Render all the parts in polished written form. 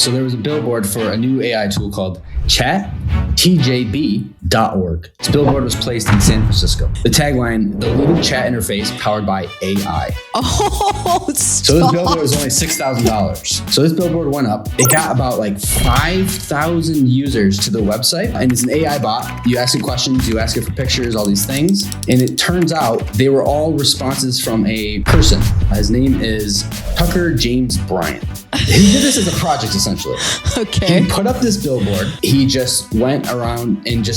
So there was a billboard for a new AI tool called ChatTJB.org. This billboard was placed in San Francisco. The tagline, the leading chat interface powered by AI. Oh, stop. So this billboard was only $6,000. So this billboard went up. It got about like 5,000 users to the website. And it's an AI bot. You ask it questions, you ask it for pictures, all these things. And it turns out they were all responses from a person. His name is Tucker James Bryant. He did this as a project, essentially. Okay. He put up this billboard. He just went around and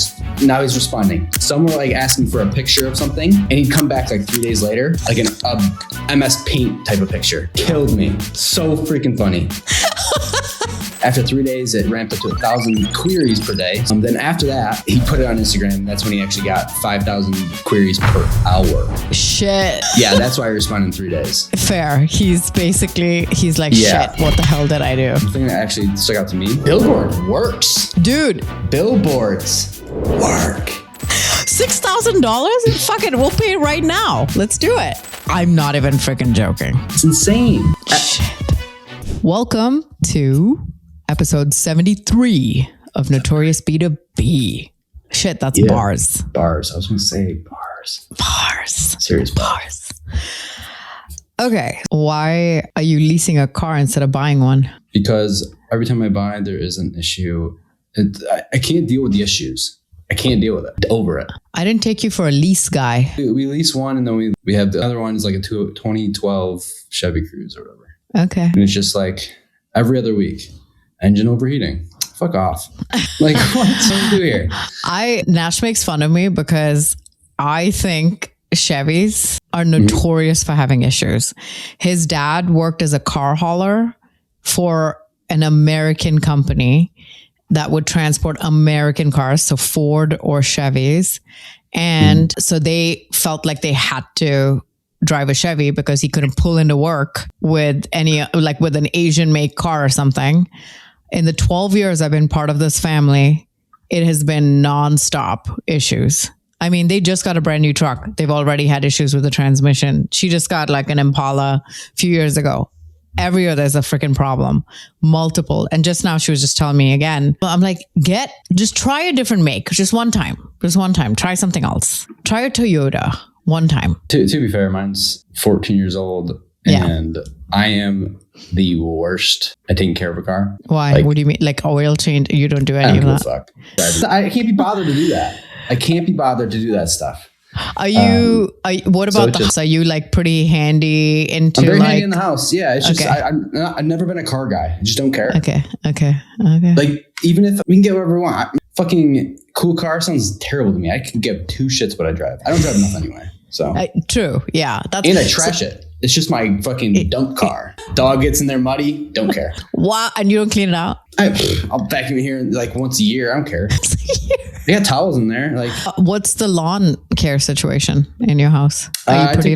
now he's responding. Some were like asking for a picture of something, and he'd come back like 3 days later, like a MS Paint type of picture. Killed me. So freaking funny. After 3 days, it ramped up to 1,000 queries per day. Then after that, he put it on Instagram. That's when he actually got 5,000 queries per hour. Shit. Yeah, that's why I responded in 3 days. Fair. He's like, Yeah. shit, what the hell did I do? The thing that actually stuck out to me, billboard works. Dude. Billboards work. $6,000? Fuck it, we'll pay it right now. Let's do it. I'm not even freaking joking. It's insane. Shit. Welcome to episode 73 of Notorious B2B. Shit, that's bars. Bars. I was going to say bars. Bars. Serious bars. Okay. Why are you leasing a car instead of buying one? Because every time I buy, there is an issue. I can't deal with the issues. I can't deal with it. Over it. I didn't take you for a lease guy. We lease one, and then we have the other one is like a 2012 Chevy Cruze or whatever. Okay. And it's just like every other week. Engine overheating. Fuck off. Like, what do we do here? Nash makes fun of me because I think Chevys are notorious for having issues. His dad worked as a car hauler for an American company that would transport American cars, so Ford or Chevys. And so they felt like they had to drive a Chevy because he couldn't pull into work with with an Asian make car or something. In the 12 years I've been part of this family, it has been nonstop issues. I mean, they just got a brand new truck. They've already had issues with the transmission. She just got like an Impala a few years ago. Every year there's a freaking problem, multiple. And just now she was just telling me again, I'm like, just try a different make, just one time, try something else. Try a Toyota one time. To be fair, mine's 14 years old and I am the worst at taking care of a car. Why? Like, what do you mean? Like oil change? You don't do any of that? Fuck. I can't be bothered to do that. I can't be bothered to do that stuff. Are you like pretty handy into I'm very handy in the house. Yeah. It's just, I've never been a car guy. I just don't care. Okay. Like, even if we can get whatever we want, fucking cool car sounds terrible to me. I can give two shits what I drive. I don't drive enough anyway. So true. Yeah. And I trash it. It's just my fucking dump car. Dog gets in there muddy. Don't care. Wow. And you don't clean it out? I'll vacuum it here like once a year. I don't care. They got towels in there. Like, what's the lawn care situation in your house? Are you pretty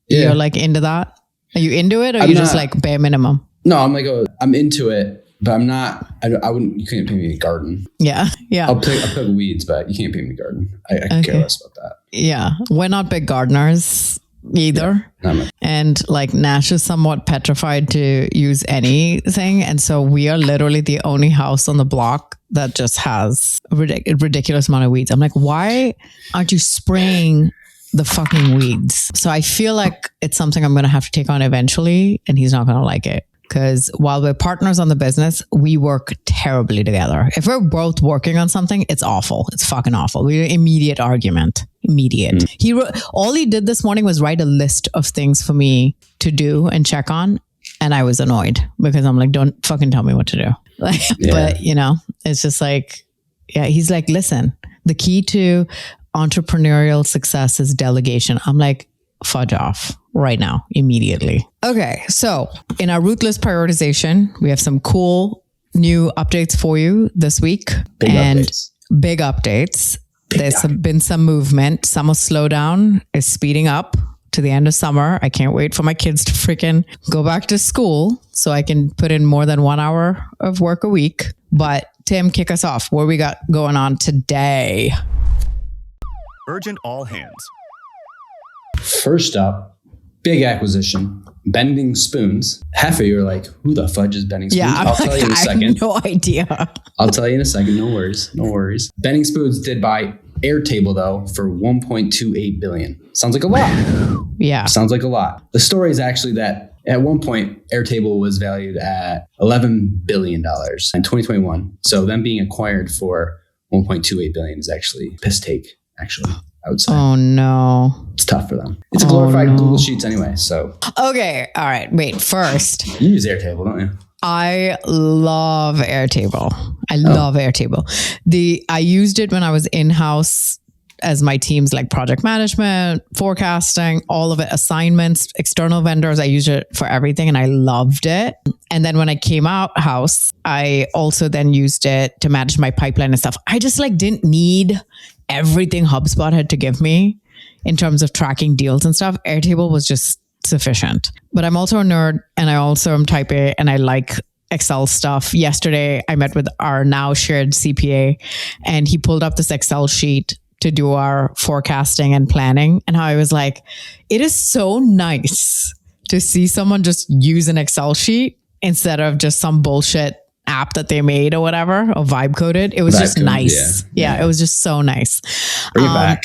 you're like into that? Are you into it, or you just like bare minimum? No, I'm like, I'm into it, but I'm not. I wouldn't. You can't pay me to garden. Yeah. I'll pick weeds, but you can't pay me to garden. I care less about that. Yeah, we're not big gardeners either. Yeah, and like Nash is somewhat petrified to use anything, and so we are literally the only house on the block that just has a ridiculous amount of weeds. I'm like, why aren't you spraying the fucking weeds? So I feel like it's something I'm going to have to take on eventually, and he's not going to like it. Because while we're partners on the business, we work terribly together. If we're both working on something, it's awful. It's fucking awful. We're immediate argument. Immediate. All he did this morning was write a list of things for me to do and check on. And I was annoyed because I'm like, don't fucking tell me what to do. But it's just like, he's like, listen, the key to entrepreneurial success is delegation. I'm like, fudge off right now, immediately. Okay, so in our ruthless prioritization, we have some cool new updates for you this week. Big updates. There's been some movement. Summer slowdown is speeding up to the end of summer. I can't wait for my kids to freaking go back to school so I can put in more than 1 hour of work a week. But Tim, kick us off. What we got going on today? Urgent all hands. First up, big acquisition. Bending Spoons. Half of you are like, who the fudge is Bending Spoons? Yeah, I'll tell you in a second. I have no idea. I'll tell you in a second. No worries. Bending Spoons did buy Airtable though for $1.28 billion. Sounds like a lot. Yeah. Sounds like a lot. The story is actually that at one point, Airtable was valued at $11 billion in 2021. So them being acquired for $1.28 billion is actually piss take, actually, I would say. Oh, no. It's tough for them. It's a glorified Google Sheets anyway, so. Okay. All right. Wait, first. You use Airtable, don't you? I love Airtable. I love Airtable. I used it when I was in-house as my teams, like project management, forecasting, all of it, assignments, external vendors. I used it for everything and I loved it. And then when I came out house, I also then used it to manage my pipeline and stuff. I just didn't need everything HubSpot had to give me in terms of tracking deals and stuff. Airtable was just sufficient. But I'm also a nerd and I also am type A and I like Excel stuff. Yesterday, I met with our now shared CPA and he pulled up this Excel sheet to do our forecasting and planning. And how I was like, it is so nice to see someone just use an Excel sheet instead of just some bullshit app that they made or whatever, or vibe coded. It was just nice. Yeah, it was just so nice. Bring it back.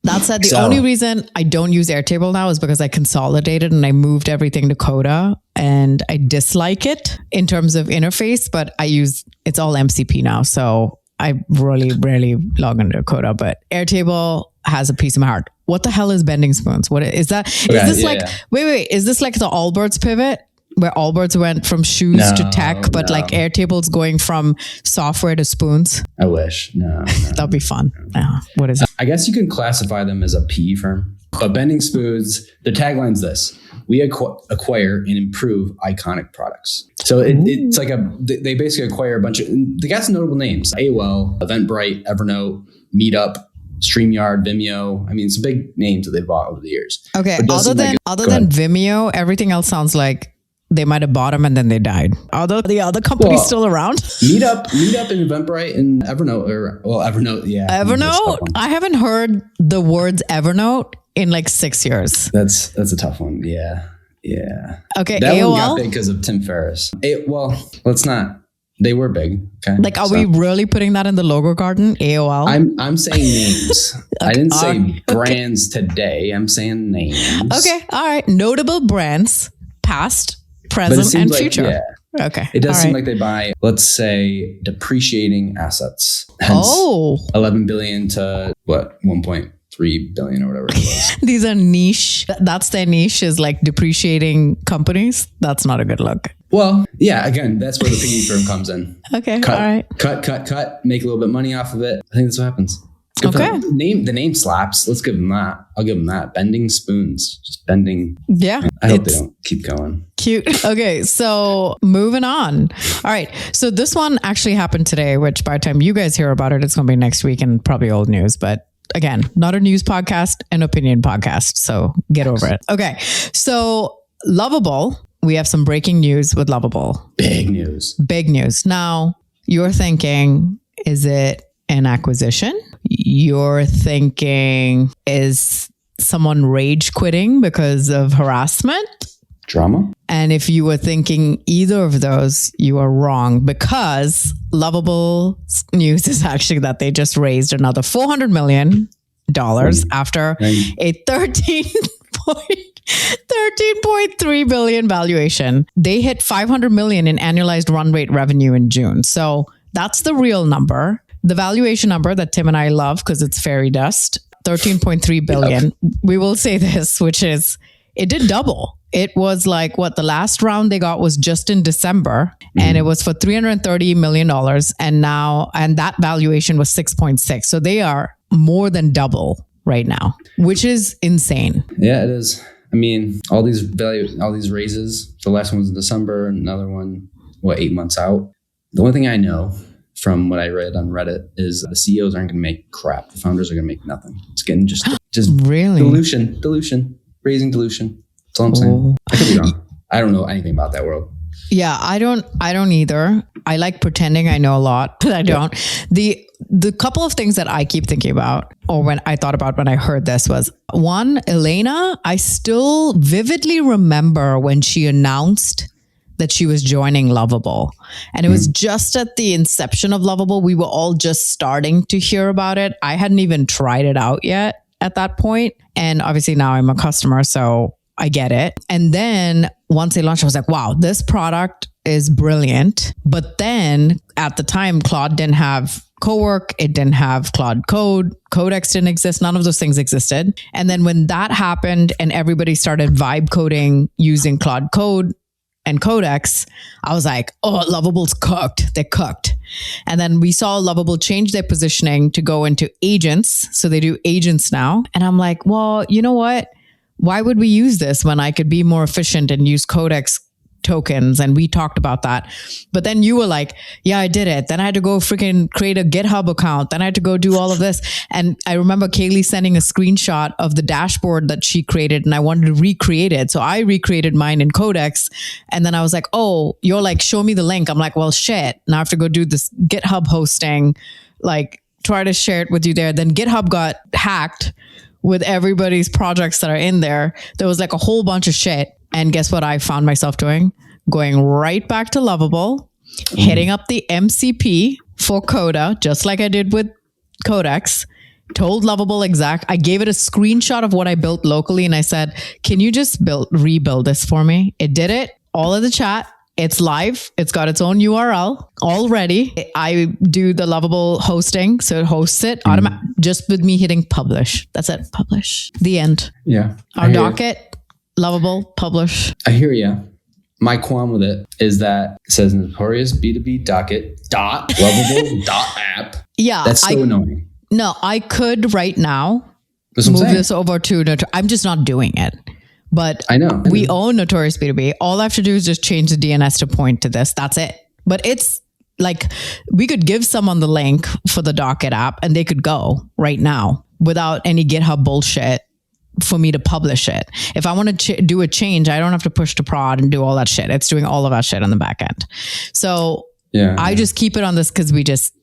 That said, the only reason I don't use Airtable now is because I consolidated and I moved everything to Coda and I dislike it in terms of interface, but it's all MCP now. So I really rarely log into Coda, but Airtable has a piece of my heart. What the hell is Bending Spoons? What is that? Is this wait, is this like the Allbirds pivot where Allbirds went from shoes to tech, but like Airtable's going from software to spoons? I wish. No. That'd be fun. What is it? I guess you can classify them as a PE firm, but Bending Spoons, their tagline's this: we acquire and improve iconic products. So it's like they basically acquire a bunch of, they got some notable names: AOL, Eventbrite, Evernote, Meetup, StreamYard, Vimeo. I mean, some big names that they bought over the years. Okay. Other than Vimeo, everything else sounds like they might have bought them and then they died. Are the other companies still around? Meetup and Eventbrite and Evernote, Evernote, yeah. Evernote? I haven't heard the words Evernote in like 6 years. That's a tough one. Yeah. Okay, that AOL? one got big because of Tim Ferriss. Let's not. They were big. Okay. Like, are we really putting that in the logo garden? AOL? I'm saying names. I didn't say brands today. I'm saying names. Okay. All right. Notable brands, past, present, and future. Okay. It does seem like they buy, let's say, depreciating assets. Hence, $11 billion to what? 1.3 billion or whatever it was. These are niche. That's their niche, is like depreciating companies. That's not a good look. Well, yeah, again, that's where the PE firm comes in. Okay. All right. Cut, make a little bit of money off of it. I think that's what happens. Okay. The name slaps. Let's give them that. I'll give them that. Bending Spoons. Just bending. Yeah. I hope they don't keep going. Cute. Okay. So moving on. All right. So this one actually happened today, which by the time you guys hear about it, it's going to be next week and probably old news. But again, not a news podcast, an opinion podcast. So get over it. Okay. So Lovable, we have some breaking news with Lovable. Big news. Now you're thinking, is it an acquisition? You're thinking, is someone rage quitting because of harassment? Drama? And if you were thinking either of those, you are wrong, because Lovable's news is actually that they just raised another $400 million after a 13.3 billion valuation. They hit 500 million in annualized run rate revenue in June. So that's the real number. The valuation number that Tim and I love because it's fairy dust, 13.3 billion. Yep. We will say this, which is, it did double. It was like the last round they got was just in December, and it was for $330 million. And that valuation was 6.6. So they are more than double right now, which is insane. Yeah, it is. I mean, all these raises, the last one was in December, another one, 8 months out. The only thing I know from what I read on Reddit is the CEOs aren't going to make crap. The founders are going to make nothing. It's getting just really dilution, raising dilution. That's all I'm saying. I could be wrong. I don't know anything about that world. Yeah, I don't either. I like pretending I know a lot, but I don't. The couple of things that I keep thinking about, or when I thought about when I heard this, was one, Elena, I still vividly remember when she announced that she was joining Lovable. And it was just at the inception of Lovable. We were all just starting to hear about it. I hadn't even tried it out yet at that point. And obviously now I'm a customer, so I get it. And then once they launched, I was like, wow, this product is brilliant. But then at the time, Claude didn't have Cowork. It didn't have Claude Code. Codex didn't exist. None of those things existed. And then when that happened and everybody started vibe coding using Claude Code and Codex, I was like, oh, Lovable's cooked. They're cooked. And then we saw Lovable change their positioning to go into agents. So they do agents now. And I'm like, well, you know what? Why would we use this when I could be more efficient and use Codex tokens? And we talked about that. But then you were like, yeah, I did it. Then I had to go freaking create a GitHub account. Then I had to go do all of this. And I remember Kaylee sending a screenshot of the dashboard that she created and I wanted to recreate it. So I recreated mine in Codex. And then I was like, oh, you're like, show me the link. I'm like, well, shit. Now I have to go do this GitHub hosting, like try to share it with you there. Then GitHub got hacked with everybody's projects that are in there. There was like a whole bunch of shit. And guess what I found myself doing? Going right back to Lovable, hitting up the MCP for Coda, just like I did with Codex, told Lovable I gave it a screenshot of what I built locally. And I said, can you just rebuild this for me? It did it all in the chat. It's live. It's got its own URL already. I do the Lovable hosting. So it hosts it just with me hitting publish. That's it. Publish. The end. Yeah. Our docket, Lovable, publish. I hear you. My qualm with it is that it says notorious B2B docket dot lovable dot app. Yeah. That's so annoying. No, I could right now move this over to, I'm just not doing it. But I know. We own Notorious B2B. All I have to do is just change the DNS to point to this. That's it. But it's like, we could give someone the link for the Docket app and they could go right now without any GitHub bullshit for me to publish it. If I want to do a change, I don't have to push to prod and do all that shit. It's doing all of that shit on the back end. So I just keep it on this because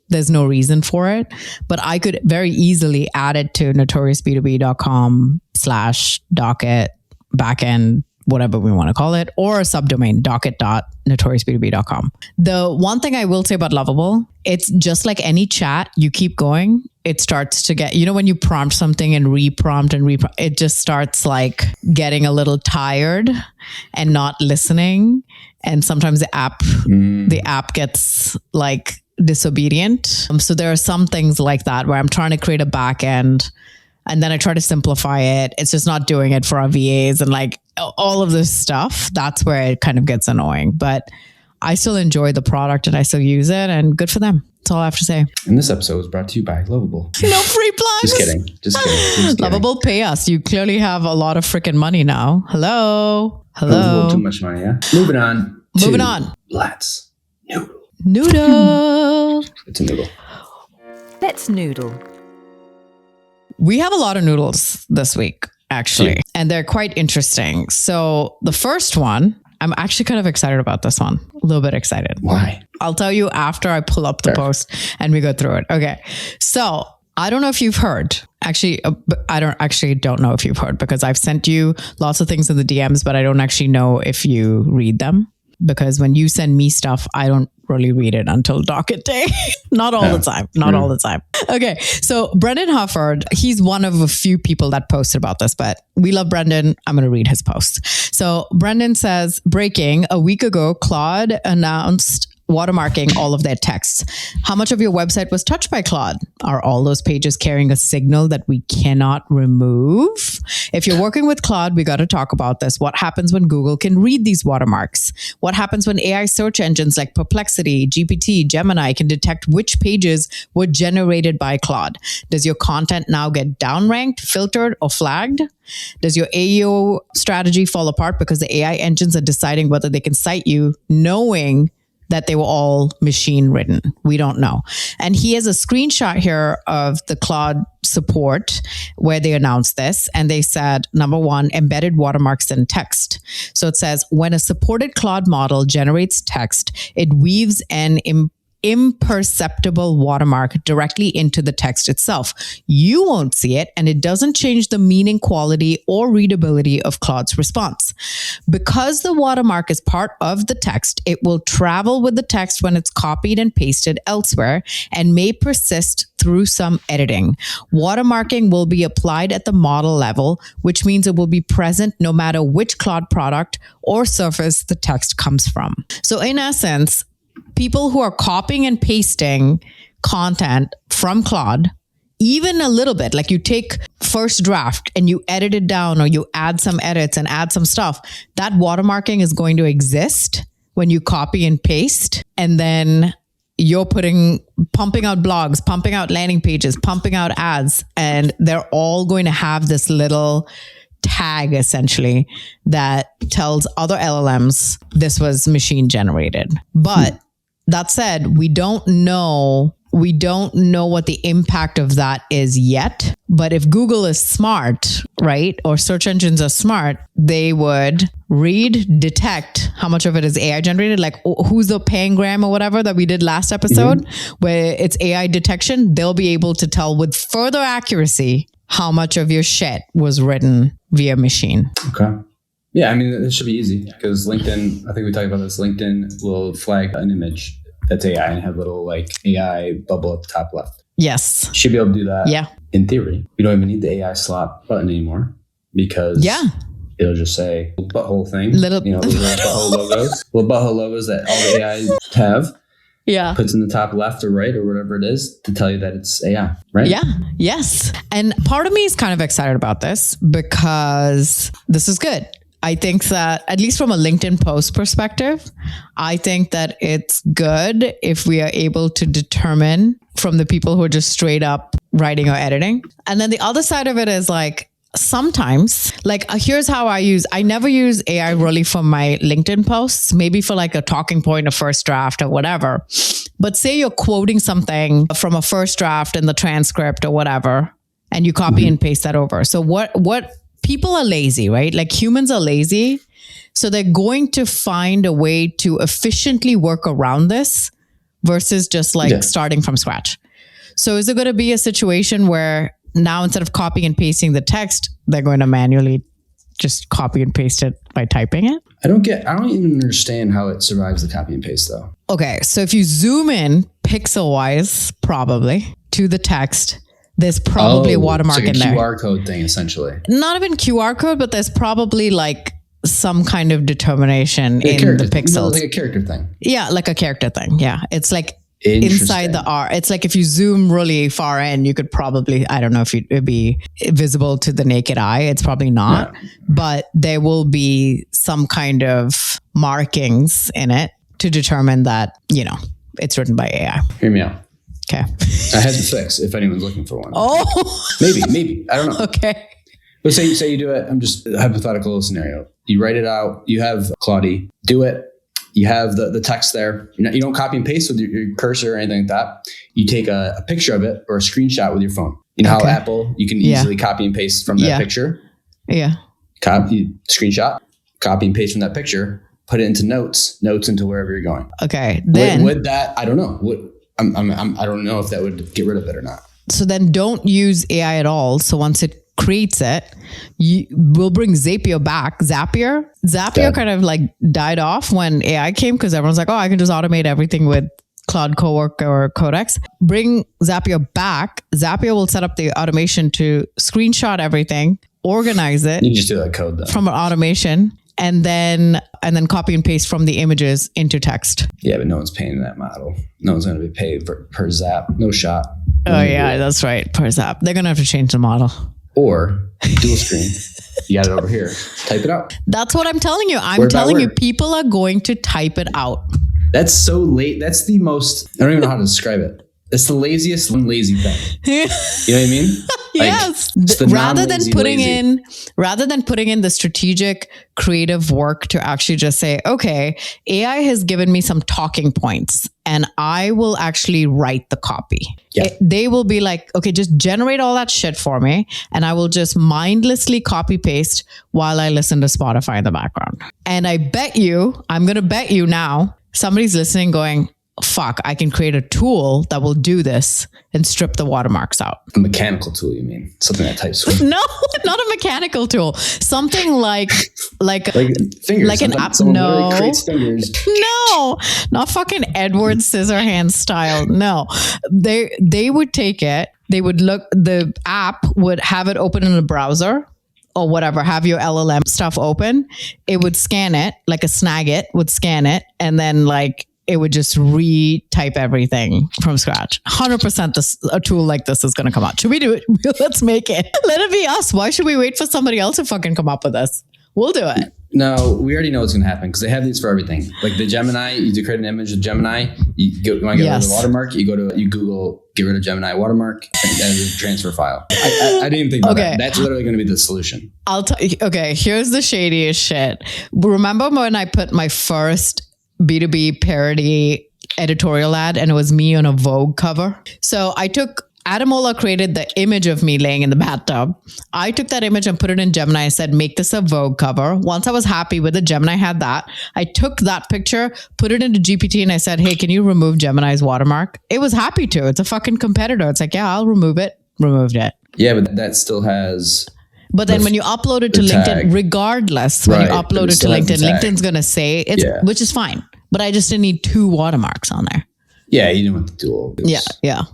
there's no reason for it. But I could very easily add it to notoriousb2b.com/docket backend, whatever we want to call it, or a subdomain, docket.notoriousb2b.com. The one thing I will say about Lovable, it's just like any chat, you keep going, it starts to get, when you prompt something and reprompt, it just starts like getting a little tired and not listening. And sometimes the app gets like disobedient. So there are some things like that where I'm trying to create a backend and then I try to simplify it. It's just not doing it for our VAs and like all of this stuff. That's where it kind of gets annoying. But I still enjoy the product and I still use it, and good for them. That's all I have to say. And this episode was brought to you by Lovable. No free plugs. Just kidding. Lovable, pay us. You clearly have a lot of freaking money now. Hello. Lovable, too much money, yeah? Moving on. Let's noodle. It's a noodle. Let's noodle. We have a lot of noodles this week, actually, and they're quite interesting. So the first one, I'm actually kind of excited about this one. A little bit excited. Why? I'll tell you after I pull up the post and we go through it. Okay. So I don't know if you've heard. Actually, I don't know if you've heard because I've sent you lots of things in the DMs, but I don't actually know if you read them. Because when you send me stuff, I don't really read it until docket day. Not all the time. All the time. Okay. So Brendan Hufford, he's one of a few people that posted about this, but we love Brendan. I'm going to read his post. So Brendan says, breaking, a week ago, Claude announced watermarking all of their texts. How much of your website was touched by Claude? Are all those pages carrying a signal that we cannot remove? If you're working with Claude, we got to talk about this. What happens when Google can read these watermarks? What happens when AI search engines like Perplexity, GPT, Gemini can detect which pages were generated by Claude? Does your content now get downranked, filtered, or flagged? Does your AEO strategy fall apart because the AI engines are deciding whether they can cite you knowing that they were all machine written? We don't know. And he has a screenshot here of the Claude support where they announced this, and they said, number one, embedded watermarks in text. So it says, when a supported Claude model generates text, it weaves an imperceptible watermark directly into the text itself. You won't see it, and it doesn't change the meaning, quality, or readability of Claude's response. Because the watermark is part of the text, it will travel with the text when it's copied and pasted elsewhere and may persist through some editing. Watermarking will be applied at the model level, which means it will be present no matter which Claude product or surface the text comes from. So in essence, people who are copying and pasting content from Claude, even a little bit, like you take first draft and you edit it down, or you add some edits and add some stuff, that watermarking is going to exist when you copy and paste. And then you're pumping out blogs, pumping out landing pages, pumping out ads, and they're all going to have this little tag essentially that tells other LLMs this was machine generated. But that said, we don't know what the impact of that is yet. But if Google is smart, right, or search engines are smart, they would detect how much of it is AI generated, like who's the pangram or whatever that we did last episode, where it's AI detection. They'll be able to tell with further accuracy how much of your shit was written via machine. Okay. Yeah, I mean, it should be easy because LinkedIn, I think we talked about this, LinkedIn will flag an image that's AI and have a little like AI bubble at the top left. Yes. Should be able to do that. Yeah. In theory. We don't even need the AI slot button anymore because it'll just say butthole thing. Little butthole logos. Little butthole logos that all the AI have. Yeah. Puts in the top left or right or whatever it is to tell you that it's AI, right? Yeah. Yes. And part of me is kind of excited about this because this is good. I think that, at least from a LinkedIn post perspective, I think that it's good if we are able to determine from the people who are just straight up writing or editing. And then the other side of it is like, sometimes, like here's how I never use AI really for my LinkedIn posts, maybe for like a talking point, a first draft or whatever. But say you're quoting something from a first draft in the transcript or whatever, and you copy and paste that over. So what people are lazy, right? Like humans are lazy. So they're going to find a way to efficiently work around this versus just like starting from scratch. So is it going to be a situation where now instead of copying and pasting the text, they're going to manually just copy and paste it by typing it? I don't even understand how it survives the copy and paste though. Okay. So if you zoom in pixel wise, probably to the text, there's probably a watermark in there. It's like a QR code thing, essentially. Not even QR code, but there's probably like some kind of determination in the pixels. Like a character thing. Yeah, like a character thing. Yeah. It's like inside the R. It's like if you zoom really far in, you could probably, I don't know if it'd be visible to the naked eye. It's probably not. Yeah. But there will be some kind of markings in it to determine that, it's written by AI. Hear me out. Okay. I have the fix if anyone's looking for one. Oh. Maybe. I don't know. Okay. But say you do it. I'm just a hypothetical scenario. You write it out. You have Claude do it. You have the text there. You don't copy and paste with your cursor or anything like that. You take a picture of it or a screenshot with your phone. You know how Apple, you can easily copy and paste from that picture? Yeah. Screenshot, copy and paste from that picture, put it into notes into wherever you're going. Okay. Then with that, I don't know. I don't know if that would get rid of it or not. So then don't use AI at all. So once it creates it, we'll bring Zapier back. Zapier kind of like died off when AI came because everyone's like, oh, I can just automate everything with Claude Cowork or Codex. Bring Zapier back. Zapier will set up the automation to screenshot everything, organize it. You just do that code though. From an automation. And then copy and paste from the images into text. Yeah, but no one's paying that model. No one's going to be paid per zap. No shot. Oh yeah, that's right. Per zap. They're going to have to change the model. Or dual screen. You got it over here. Type it out. That's what I'm telling you. I'm telling you, people are going to type it out. That's so late. That's the most, I don't even know how to describe it. It's the laziest lazy thing. You know what I mean? Yes. Rather than putting in the strategic creative work to actually just say, okay, AI has given me some talking points and I will actually write the copy. Yeah. They will be like, okay, just generate all that shit for me. And I will just mindlessly copy paste while I listen to Spotify in the background. And I'm going to bet you now, somebody's listening going, fuck, I can create a tool that will do this and strip the watermarks out. A mechanical tool, you mean? Something that types. No, not a mechanical tool. Something like fingers. like an app. No, creates fingers. No, not fucking Edward Scissorhands style. No, they would take it. They would the app would have it open in a browser or whatever, have your LLM stuff open. It would scan it, like a Snagit would scan it, and then like it would just retype everything from scratch. 100% a tool like this is going to come out. Should we do it? Let's make it. Let it be us. Why should we wait for somebody else to fucking come up with this? We'll do it. No, we already know what's going to happen because they have these for everything. Like the Gemini, you create an image of Gemini. You want to get rid of the watermark. You Google, get rid of Gemini watermark as a transfer file. I didn't even think about that. That's literally going to be the solution. I'll tell you. Okay, here's the shadiest shit. Remember when I put my first B2B parody editorial ad and it was me on a Vogue cover? So Adamola created the image of me laying in the bathtub. I took that image and put it in Gemini. I said, make this a Vogue cover. Once I was happy with it, Gemini had that. I took that picture, put it into GPT, and I said, hey, can you remove Gemini's watermark? It was happy to. It's a fucking competitor. It's like, yeah, I'll remove it. Removed it. Yeah, but that still has... But then when you upload it to LinkedIn, regardless, when you upload it to LinkedIn, LinkedIn's going to say which is fine. But I just didn't need 2 watermarks on there. Yeah, you didn't want the tool. Yeah.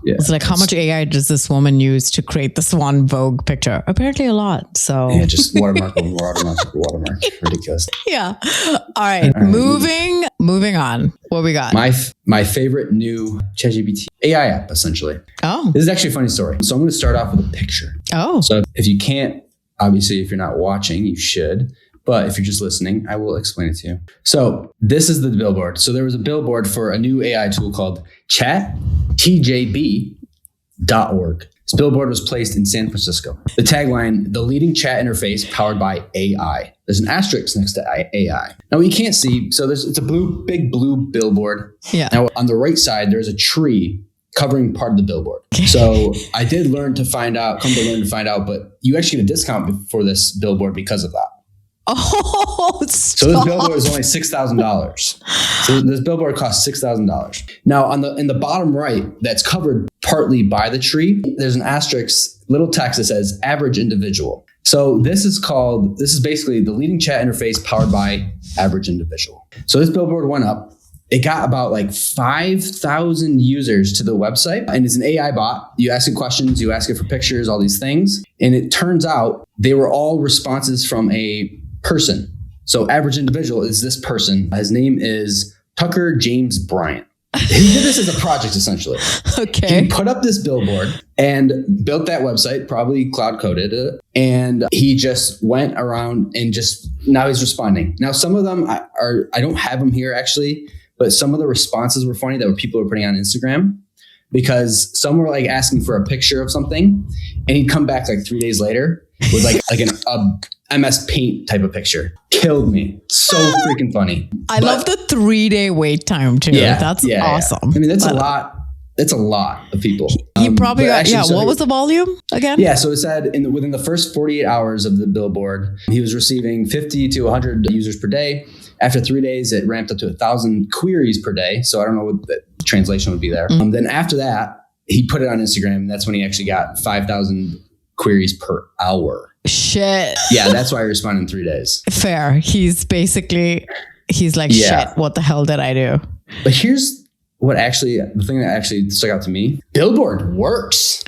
It's like, how much AI does this woman use to create this one Vogue picture? Apparently a lot. So yeah, just watermark. Ridiculous. Yeah. All right. Moving on. What we got? My favorite new ChatGPT AI app, essentially. Oh. This is actually a funny story. So I'm going to start off with a picture. Oh. So if you can't, obviously, if you're not watching, you should. But if you're just listening, I will explain it to you. So this is the billboard. So there was a billboard for a new AI tool called ChatTJB.org. This billboard was placed in San Francisco. The tagline, the leading chat interface powered by AI. There's an asterisk next to AI. Now, what you can't see, so it's a big blue billboard. Yeah. Now, on the right side, there's a tree covering part of the billboard. So I did come to learn to find out, but you actually get a discount for this billboard because of that. Oh, stop. So this billboard is only $6,000. So this billboard costs $6,000. Now in the bottom right, that's covered partly by the tree, there's an asterisk, little text that says average individual. So this is basically the leading chat interface powered by average individual. So this billboard went up. It got about like 5,000 users to the website, and it's an AI bot. You ask it questions, you ask it for pictures, all these things. And it turns out they were all responses from a person. So average individual is this person. His name is Tucker James Bryant. He did this as a project, essentially. Okay. He put up this billboard and built that website, probably Claude coded it. And he just went around and now he's responding. Now, some of them I don't have them here actually, but some of the responses were funny that people were putting on Instagram, because some were like asking for a picture of something, and he'd come back like 3 days later with like an MS Paint type of picture. Killed me. So freaking funny. I love the 3-day wait time too. Yeah, that's awesome. I mean, that's a lot. That's a lot of people. He probably got, what was the volume again? Yeah, so it said within the first 48 hours of the billboard, he was receiving 50 to 100 users per day. After 3 days, it ramped up to 1,000 queries per day. So I don't know what the translation would be there. Then after that, he put it on Instagram. And that's when he actually got 5,000 queries per hour. Shit. Yeah, that's why I responded in 3 days. Fair. He's like, shit, what the hell did I do? But here's the thing that actually stuck out to me. Billboard works.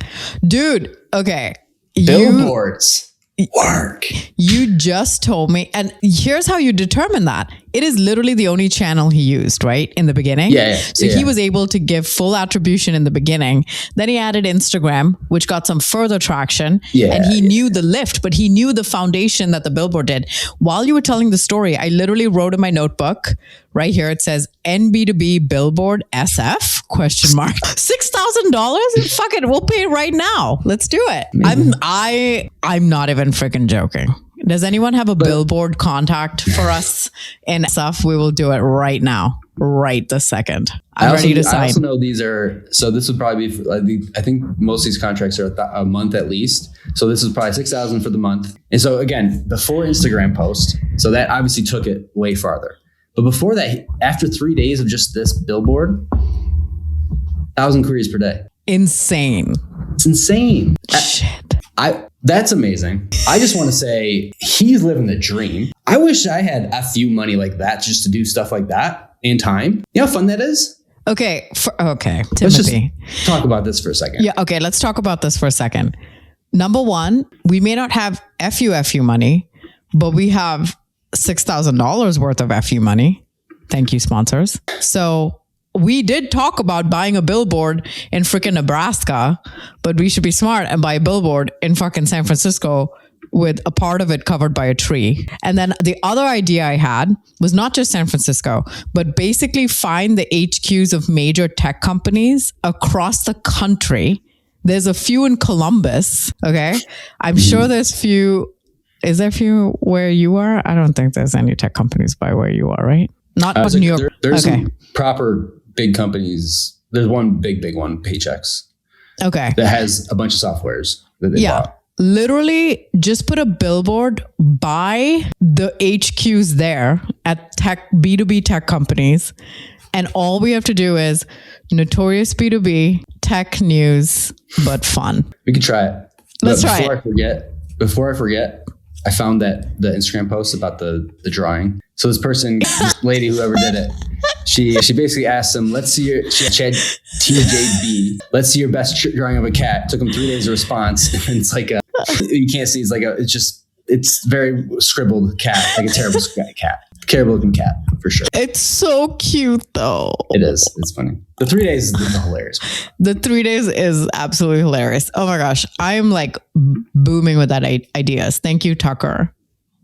Dude, okay. Billboards work. You just told me, and here's how you determine that. It is literally the only channel he used, right? In the beginning. Yeah. So he was able to give full attribution in the beginning. Then he added Instagram, which got some further traction. Yeah. And he knew the lift, but he knew the foundation that the billboard did. While you were telling the story, I literally wrote in my notebook, right here, it says NB2B billboard SF ? $6,000? Fuck it, we'll pay it right now. Let's do it. I'm not even freaking joking. Does anyone have a billboard contact for us and stuff? We will do it right now, right this second. I'm ready to sign. I also know these are, so this would probably be, I think most of these contracts are a month at least. So this is probably $6,000 for the month. And so again, before Instagram post, so that obviously took it way farther. But before that, after 3 days of just this billboard, 1,000 queries per day. Insane. It's insane. Shit. That's amazing. I just want to say he's living the dream. I wish I had FU money like that just to do stuff like that in time. You know how fun that is? Okay. Timothy. Let's just talk about this for a second. Yeah. Okay. Let's talk about this for a second. Number one, we may not have FU money, but we have $6,000 worth of FU money. Thank you, sponsors. So we did talk about buying a billboard in freaking Nebraska, but we should be smart and buy a billboard in fucking San Francisco with a part of it covered by a tree. And then the other idea I had was not just San Francisco, but basically find the HQs of major tech companies across the country. There's a few in Columbus. Okay. I'm sure there's few. Is there few where you are? I don't think there's any tech companies by where you are, right? Not New York. There's some proper big companies. There's one big one, Paychex. Okay. That has a bunch of softwares that they bought. Literally just put a billboard by the HQs there at tech B2B tech companies. And all we have to do is notorious B2B tech news, but fun. We can try it. Let's try it. Before I forget, I found that the Instagram post about the drawing. So this person, this lady, whoever did it, she basically asked him, let's see your, she had TJB, let's see your best drawing of a cat. Took him 3 days to respond. And it's like, you can't see, it's very scribbled cat, like a terrible cat. Terrible looking cat, for sure. It's so cute, though. It is. It's funny. The 3 days is hilarious. The 3 days is absolutely hilarious. Oh my gosh. I'm like booming with that ideas. Thank you, Tucker,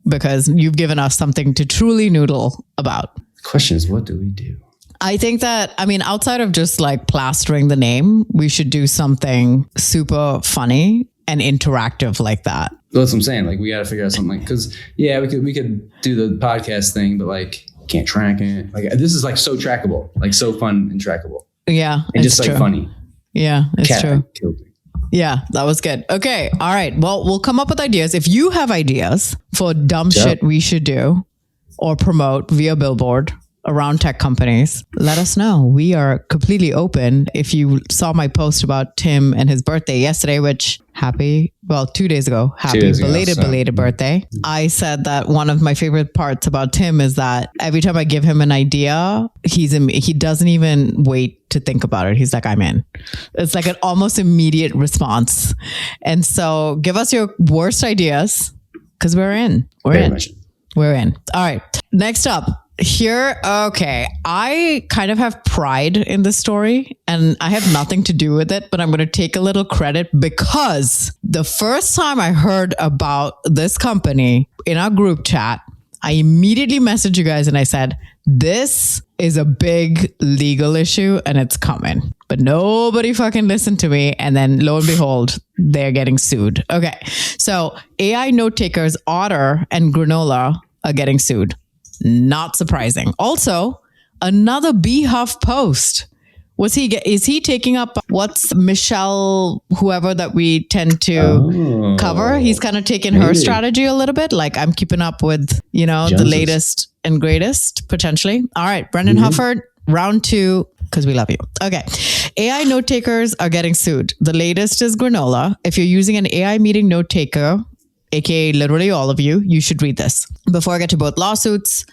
because you've given us something to truly noodle about. The question is, what do we do? I think that, outside of just like plastering the name, we should do something super funny and interactive like that. That's what I'm saying. Like, we got to figure out something, because we could do the podcast thing, but like, can't track it. Like, this is like so trackable, like so fun and trackable. Yeah. And just like funny. Yeah, it's cat true. Killed me. Yeah, that was good. Okay. All right. Well, we'll come up with ideas. If you have ideas for dumb shit we should do or promote via billboard around tech companies, let us know. We are completely open. If you saw my post about Tim and his birthday yesterday, which 2 days ago, belated birthday. I said that one of my favorite parts about Tim is that every time I give him an idea, he doesn't even wait to think about it. He's like, I'm in. It's like an almost immediate response. And so give us your worst ideas, because we're in. We're in. All right. Next up. Here, okay, I kind of have pride in this story and I have nothing to do with it, but I'm going to take a little credit because the first time I heard about this company in our group chat, I immediately messaged you guys and I said, this is a big legal issue and it's coming. But nobody fucking listened to me. And then lo and behold, they're getting sued. Okay, so AI note takers Otter and Granola are getting sued. Not surprising. Also, another BHuff post. Is he taking up what's Michelle, whoever that we tend to cover? He's kind of taking her strategy a little bit. Like, I'm keeping up with, the latest and greatest, potentially. All right, Brendan Hufford, round 2, because we love you. Okay. AI note takers are getting sued. The latest is Granola. If you're using an AI meeting note taker, aka literally all of you, you should read this. Before I get to both lawsuits,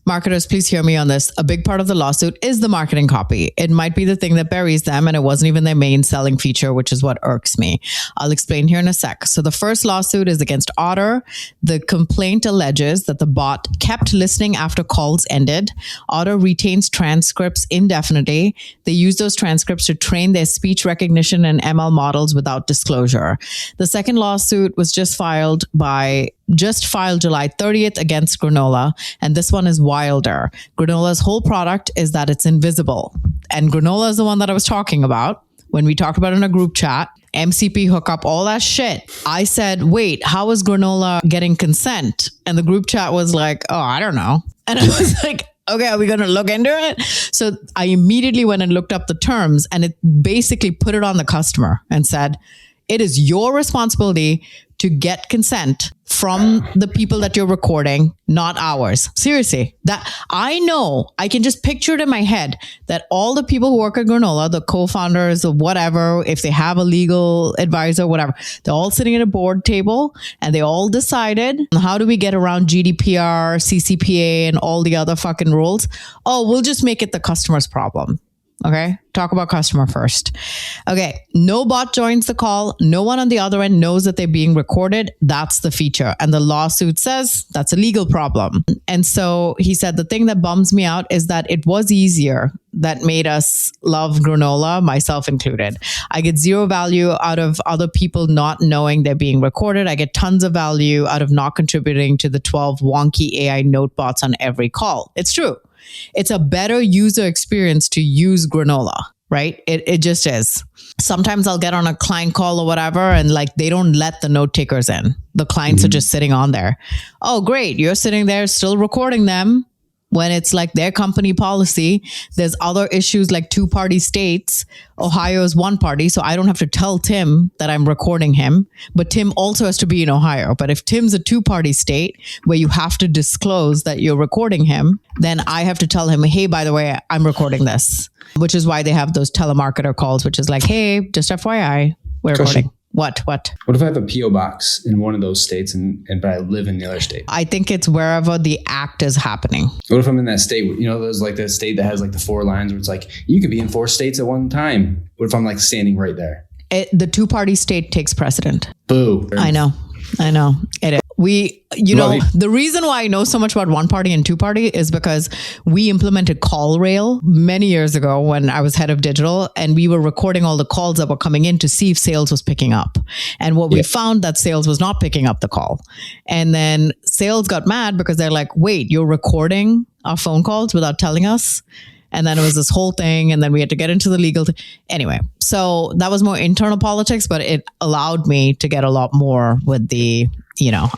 marketers, please hear me on this. A big part of the lawsuit is the marketing copy. It might be the thing that buries them, and it wasn't even their main selling feature, which is what irks me. I'll explain here in a sec. So the first lawsuit is against Otter. The complaint alleges that the bot kept listening after calls ended. Otter retains transcripts indefinitely. They use those transcripts to train their speech recognition and ML models without disclosure. The second lawsuit was just filed July 30th against Granola, and this one is wilder. Granola's whole product is that it's invisible, and Granola is the one that I was talking about when we talked about it in a group chat, MCP hookup, all that shit. I said, wait, how is Granola getting consent? And the group chat was like, oh, I don't know. And I was like, okay, are we going to look into it? So I immediately went and looked up the terms, and it basically put it on the customer and said, it is your responsibility to get consent from the people that you're recording, not ours. Seriously, that I know, I can just picture it in my head that all the people who work at Granola, the co-founders or whatever, if they have a legal advisor, whatever, they're all sitting at a board table and they all decided, how do we get around GDPR, CCPA, and all the other fucking rules? Oh, we'll just make it the customer's problem. Okay. Talk about customer first. Okay. No bot joins the call. No one on the other end knows that they're being recorded. That's the feature. And the lawsuit says that's a legal problem. And so he said, the thing that bums me out is that it was easier that made us love Granola, myself included. I get zero value out of other people not knowing they're being recorded. I get tons of value out of not contributing to the 12 wonky AI note bots on every call. It's true. It's a better user experience to use Granola, right? It just is. Sometimes I'll get on a client call or whatever, and like they don't let the note takers in. The clients are just sitting on there. Oh, great. You're sitting there still recording them when it's like their company policy. There's other issues like two-party states. Ohio is one party, so I don't have to tell Tim that I'm recording him. But Tim also has to be in Ohio. But if Tim's a two-party state where you have to disclose that you're recording him, then I have to tell him, hey, by the way, I'm recording this. Which is why they have those telemarketer calls, which is like, hey, just FYI, we're recording. What? What if I have a PO box in one of those states but I live in the other state? I think it's wherever the act is happening. What if I'm in that state? You know, there's like the state that has like the 4 lines where it's like, you could be in 4 states at one time. What if I'm like standing right there? The two-party state takes precedent. Boo. I know. It is. The reason why I know so much about one party and two party is because we implemented CallRail many years ago when I was head of digital, and we were recording all the calls that were coming in to see if sales was picking up. And what we found that sales was not picking up the call. And then sales got mad because they're like, wait, you're recording our phone calls without telling us? And then it was this whole thing. And then we had to get into the legal. Anyway, so that was more internal politics, but it allowed me to get a lot more with the,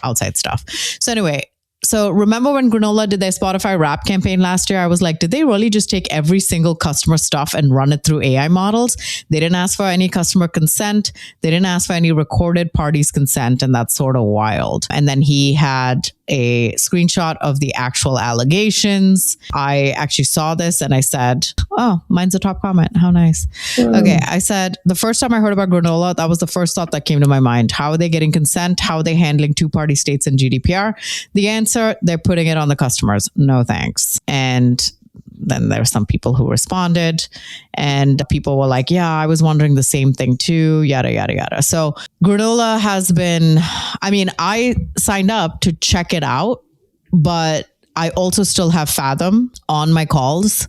outside stuff. So anyway, so remember when Granola did their Spotify rap campaign last year? I was like, did they really just take every single customer stuff and run it through AI models? They didn't ask for any customer consent. They didn't ask for any recorded parties' consent. And that's sort of wild. And then he had a screenshot of the actual allegations. I actually saw this and I said, oh, mine's a top comment. How nice. Okay. I said, the first time I heard about Granola, that was the first thought that came to my mind. How are they getting consent? How are they handling two-party states and GDPR? The answer, they're putting it on the customers. No thanks. And then there were some people who responded, and people were like, yeah, I was wondering the same thing too, yada, yada, yada. So Granola has been, I signed up to check it out, but I also still have Fathom on my calls.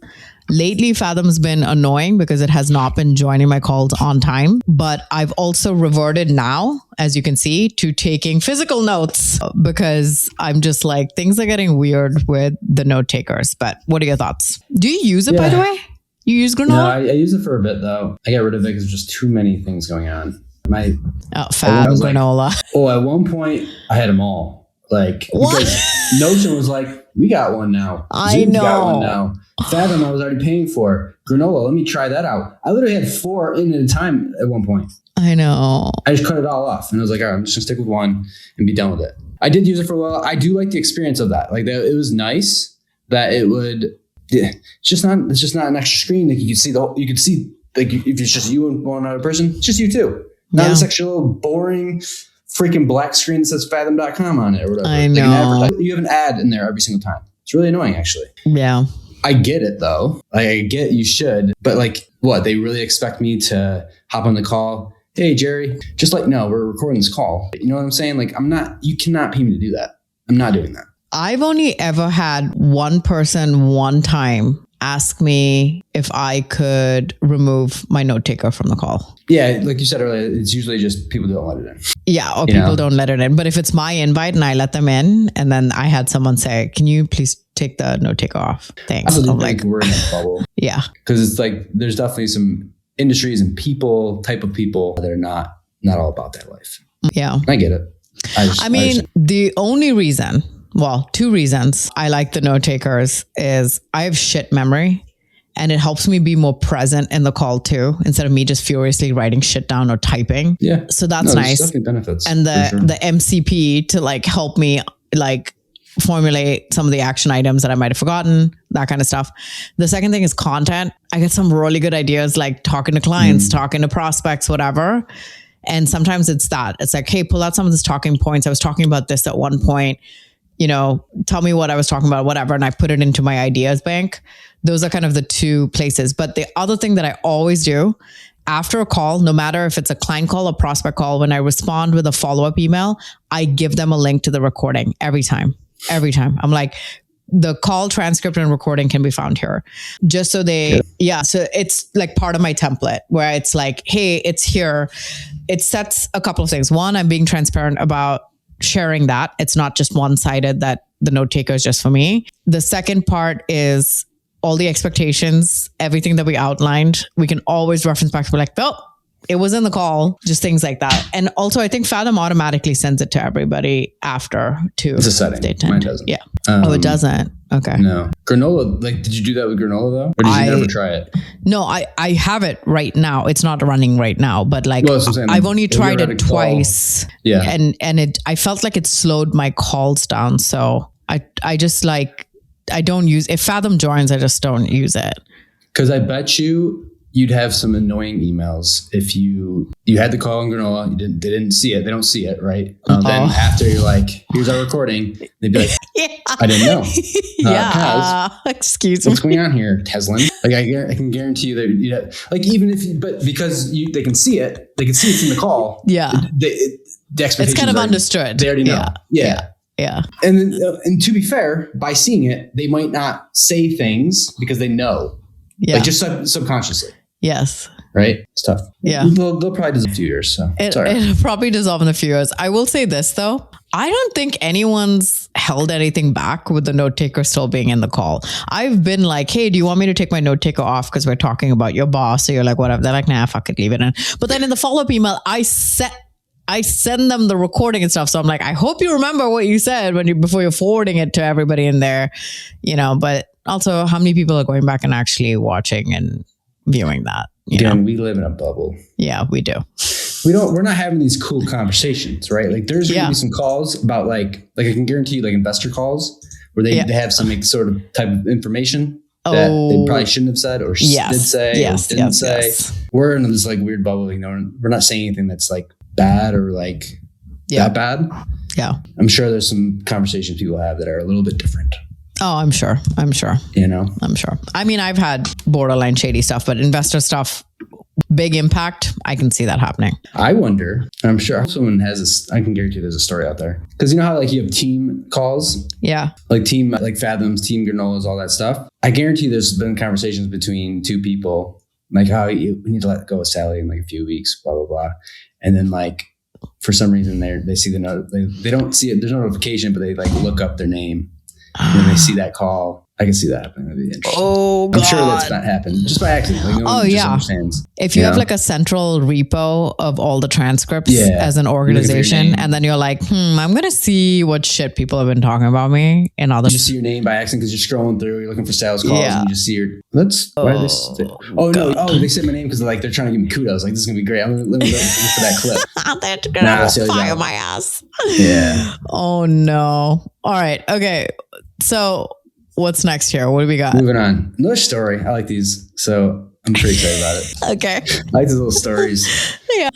Lately, Fathom's been annoying because it has not been joining my calls on time. But I've also reverted now, as you can see, to taking physical notes because I'm just like, things are getting weird with the note takers. But what are your thoughts? Do you use it, by the way? You use Granola? No, I use it for a bit, though. I got rid of it because there's just too many things going on. Fab Granola. At one point, I had them all. Like, because Notion was like, we got one now. Zoom's got one now. Fathom I was already paying for. Granola, let me try that out. I literally had 4 in at a time at one point. I know. I just cut it all off. And I was like, all right, I'm just going to stick with one and be done with it. I did use it for a while. I do like the experience of that. Like, it was nice that it would... It's just not an extra screen. Like, you could see, like, if it's just you and one other person, it's just you two. Not this extra little boring freaking black screen that says fathom.com on it or whatever. I know. You have an ad in there every single time. It's really annoying, actually. Yeah. I get it, though. I get you should. But, like, what? They really expect me to hop on the call? Hey, Jerry. Just like, no, we're recording this call. You know what I'm saying? Like, you cannot pay me to do that. I'm not doing that. I've only ever had one person one time ask me if I could remove my note taker from the call. Yeah, like you said earlier, it's usually just people don't let it in. Yeah, or people don't let it in. But if it's my invite and I let them in, and then I had someone say, can you please take the note taker off? Thanks. I'm like, we're in a bubble. Yeah. Because it's like, there's definitely some industries and type of people that are not not all about that life. Yeah. I get it. I mean, the only reason, well, two reasons I like the note takers is I have shit memory and it helps me be more present in the call too, instead of me just furiously writing shit down or typing. Yeah. So that's nice. Definitely benefits. And the MCP to like help me like formulate some of the action items that I might have forgotten, that kind of stuff. The second thing is content. I get some really good ideas, like talking to clients, talking to prospects, whatever. And sometimes it's that. It's like, hey, pull out some of these talking points. I was talking about this at one point, you know, tell me what I was talking about, whatever. And I put it into my ideas bank. Those are kind of the two places. But the other thing that I always do after a call, no matter if it's a client call or prospect call, when I respond with a follow-up email, I give them a link to the recording every time. Every time. I'm like, the call transcript and recording can be found here. Just so so it's like part of my template where it's like, hey, it's here. It sets a couple of things. One, I'm being transparent about sharing that. It's not just one-sided that the note taker is just for me. The second part is all the expectations, everything that we outlined, we can always reference back to like, oh, it was in the call, just things like that. And also I think Fathom automatically sends it to everybody after too. It's a setting. Mine doesn't. Yeah. It doesn't. Okay. No. Granola, like, did you do that with Granola though? Or did you never try it? No, I have it right now. It's not running right now, but like I've only tried it twice. Yeah. And I felt like it slowed my calls down. So I just like, I don't use, if Fathom joins, I just don't use it. Cause I bet you'd have some annoying emails if you had the call on Granola, they didn't see it. They don't see it, right? Then after you're like, here's our recording, they'd be like, I didn't know. Excuse me. What's going on here, Teslin? Like I can guarantee you that you'd have, like, even if but because they can see it, it's in the call. Yeah. The expectations it's kind of understood. They already know. Yeah. And to be fair, by seeing it, they might not say things because they know. Yeah. Like just subconsciously. Yes. Right? It's tough. Yeah. They'll probably dissolve in a few years. So it'll probably dissolve in a few years. I will say this though. I don't think anyone's held anything back with the note taker still being in the call. I've been like, hey, do you want me to take my note taker off? Because we're talking about your boss. So you're like, whatever. They're like, nah, fuck it, leave it in. But then in the follow-up email, I send them the recording and stuff. So I'm like, I hope you remember what you said before you're forwarding it to everybody in there, you know, but also how many people are going back and actually watching and viewing that? Dan, we live in a bubble. Yeah, we do. We're not having these cool conversations, right? Like there's going to be some calls about like I can guarantee you like investor calls where they have some like, sort of type of information that they probably shouldn't have said or did say or didn't say. Yes. We're in this like weird bubble. Like, we're not saying anything that's like bad or like that bad. Yeah. I'm sure there's some conversations people have that are a little bit different. Oh, I'm sure. You know, I'm sure. I mean, I've had borderline shady stuff, but investor stuff, big impact. I can see that happening. I wonder, I'm sure someone has this, I can guarantee there's a story out there. Cause you know how like you have team calls? Yeah. Like team, like Fathoms, team Granolas, all that stuff. I guarantee there's been conversations between two people, like how we need to let go of Sally in like a few weeks, blah, blah, blah. And then like, for some reason they see the note, they don't see it. There's no notification, but they like look up their name. When they see that call, I can see that happening. That'd be interesting. Oh, God. I'm sure that's not happened just by accident. Like, no one just understands. If you have like a central repo of all the transcripts as an organization, and then you're like, I'm going to see what shit people have been talking about me and all this. You just see your name by accident because you're scrolling through, you're looking for sales calls, and you just see your, why did this? They said my name because they're trying to give me kudos. Like, this is going to be great. Let me look for that clip. They're going to fire my ass. Yeah. Oh, no. All right. Okay. So what's next here? What do we got? Moving on. Another story. I like these. So I'm pretty excited about it. Okay. I like these little stories.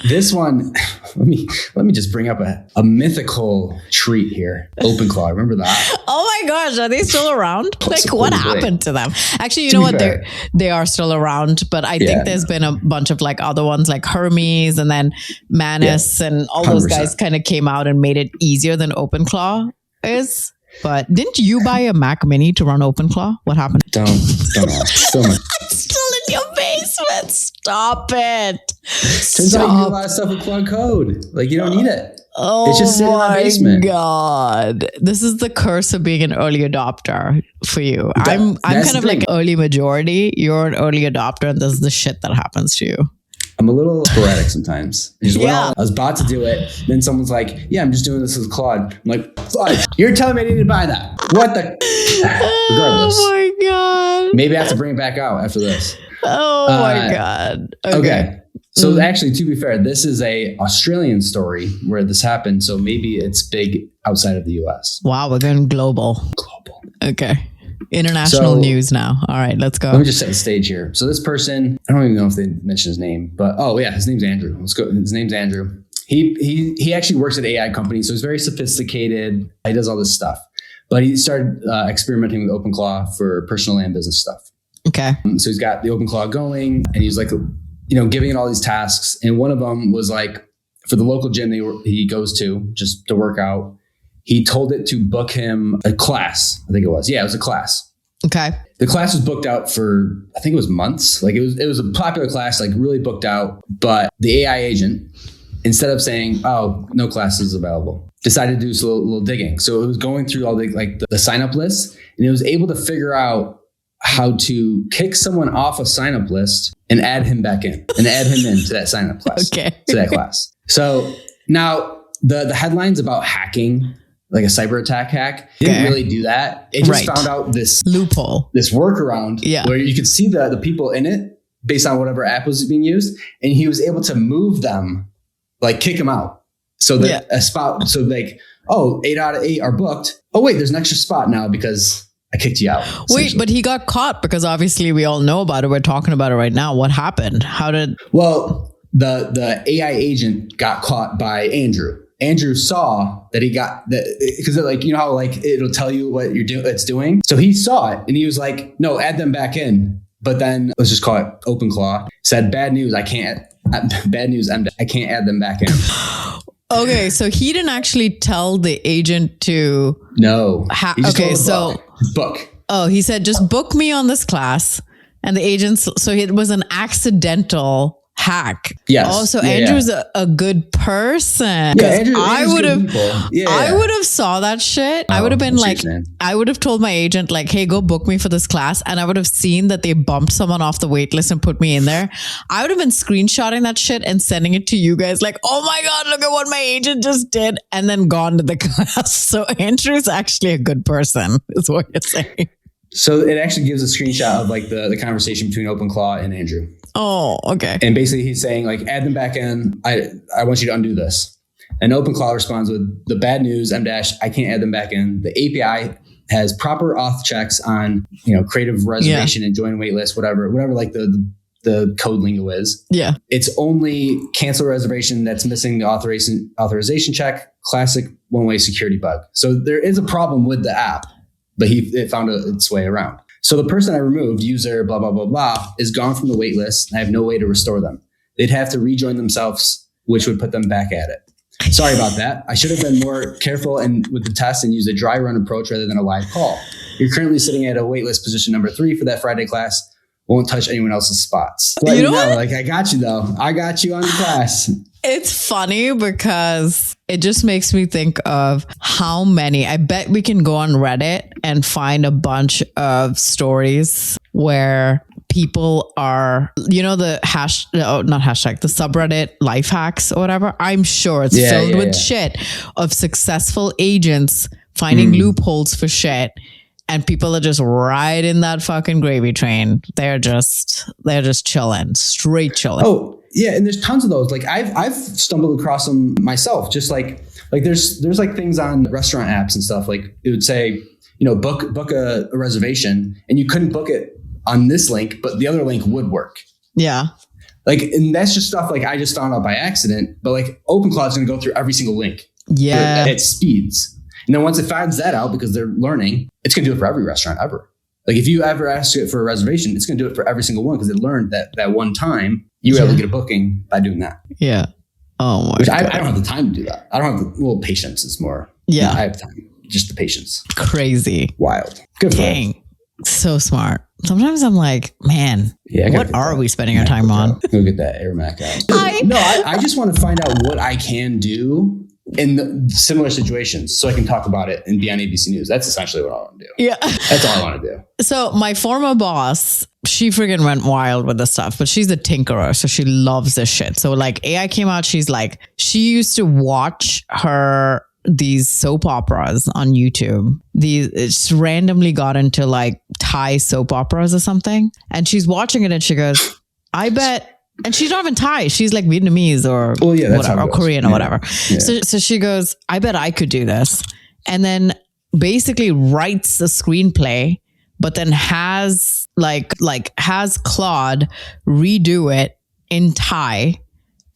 This one, let me just bring up a mythical treat here. Open Claw. Remember that? Oh my gosh. Are they still around? Like what happened to them? Actually, you know what? They are still around, but I think there's been a bunch of like other ones like Hermes and then Manus and all 100%. Those guys kind of came out and made it easier than Open Claw is. But didn't you buy a Mac Mini to run OpenClaw? What happened? Don't ask. So much. It's still in your basement. Stop it. Turns out you do a lot of stuff with Claude code. Like you don't need it. Oh, it's just sitting in my basement. God. This is the curse of being an early adopter for you. I'm kind of like early majority. You're an early adopter, and this is the shit that happens to you. I'm a little sporadic sometimes. Yeah. I was about to do it. Then someone's like, yeah, I'm just doing this with Claude. I'm like, Claude, you're telling me I need to buy that. What the? Regardless. Oh my God. Maybe I have to bring it back out after this. Oh my God. Okay. So actually, to be fair, this is a Australian story where this happened. So maybe it's big outside of the US. Wow, we're going global. Okay. International news now. All right, let's go. Let me just set the stage here. So this person, I don't even know if they mentioned his name, but his name's Andrew. Let's go. His name's Andrew. He actually works at AI company, so he's very sophisticated. He does all this stuff, but he started experimenting with OpenClaw for personal and business stuff. Okay. So he's got the OpenClaw going, and he's like, giving it all these tasks. And one of them was like for the local gym he goes to just to work out. He told it to book him a class. I think it was. Yeah, it was a class. Okay. The class was booked out for, I think it was months. Like it was a popular class, like really booked out. But the AI agent, instead of saying, oh, no classes available, decided to do a little digging. So it was going through all the sign up lists, and it was able to figure out how to kick someone off a sign up list and add him back in and add him into that sign up class. Okay. To that class. So now the headlines about hacking, like a cyber attack hack, didn't really do that. It just found out this loophole, this workaround where you could see the people in it based on whatever app was being used. And he was able to move them, like kick them out. So that a spot, so like, 8 out of 8 are booked. Oh wait, there's an extra spot now because I kicked you out. Wait, but he got caught because obviously we all know about it. We're talking about it right now. What happened? How did? Well, the AI agent got caught by Andrew. Andrew saw that he got that because how like it'll tell you what it's doing. So he saw it and he was like, no, add them back in. But then let's just call it OpenClaw said, bad news. I can't add them back in. Okay. So he didn't actually tell the agent to. No. Book. Oh, he said, just book me on this class. And the agents. So it was an accidental hack. Yes. Oh, so Andrew's a good person. Yeah, Andrew, I would have saw that shit. I would have been like, I would have told my agent like, hey, go book me for this class. And I would have seen that they bumped someone off the wait list and put me in there. I would have been screenshotting that shit and sending it to you guys like, oh my God, look at what my agent just did. And then gone to the class. So Andrew's actually a good person is what you're saying. So it actually gives a screenshot of like the conversation between OpenClaw and Andrew. Oh, okay. And basically he's saying like, add them back in. I want you to undo this. And OpenClaw responds with the bad news, I can't add them back in. The API has proper auth checks on, creative reservation and join waitlist, whatever like the code lingo is. Yeah. It's only cancel reservation that's missing the authorization check, classic one-way security bug. So there is a problem with the app, but it found its way around. So the person I removed, user blah, blah, blah, blah, is gone from the wait list. I have no way to restore them. They'd have to rejoin themselves, which would put them back at it. Sorry about that. I should have been more careful with the test and used a dry run approach rather than a live call. You're currently sitting at a waitlist position number 3 for that Friday class. Won't touch anyone else's spots. Let you know what? Like, I got you though. I got you on the class. It's funny because it just makes me think of how many, I bet we can go on Reddit and find a bunch of stories where people are, the the subreddit life hacks or whatever. I'm sure it's filled with shit of successful agents finding loopholes for shit. And people are just riding that fucking gravy train. They're just chilling, straight chilling. Oh yeah, and there's tons of those. Like I've stumbled across them myself. Just like there's like things on restaurant apps and stuff. Like it would say, book a reservation, and you couldn't book it on this link, but the other link would work. Yeah. Like, and that's just stuff like I just found out by accident. But like OpenClaw is going to go through every single link. Yeah. At speeds. And then once it finds that out, because they're learning, it's going to do it for every restaurant ever. Like if you ever ask it for a reservation, it's going to do it for every single one because it learned that one time you were able to get a booking by doing that. Yeah. Oh my God. I don't have the time to do that. I don't have the patience is more. Yeah. I have time. Just the patience. Crazy. Wild. Good for you. So smart. Sometimes I'm like, man, what are we spending our time on? Go get that Air Mac out. I just want to find out what I can do in similar situations so I can talk about it and be on ABC News. That's essentially what I want to do. Yeah. That's all I want to do. So my former boss, she freaking went wild with the stuff, but she's a tinkerer. So she loves this shit. So like AI came out. She's like, she used to watch these soap operas on YouTube. It's randomly got into like Thai soap operas or something. And she's watching it and she goes, I bet. And she's not even Thai. She's like Vietnamese or whatever, or Korean or whatever. Yeah. So she goes, I bet I could do this. And then basically writes the screenplay, but then has Claude redo it in Thai,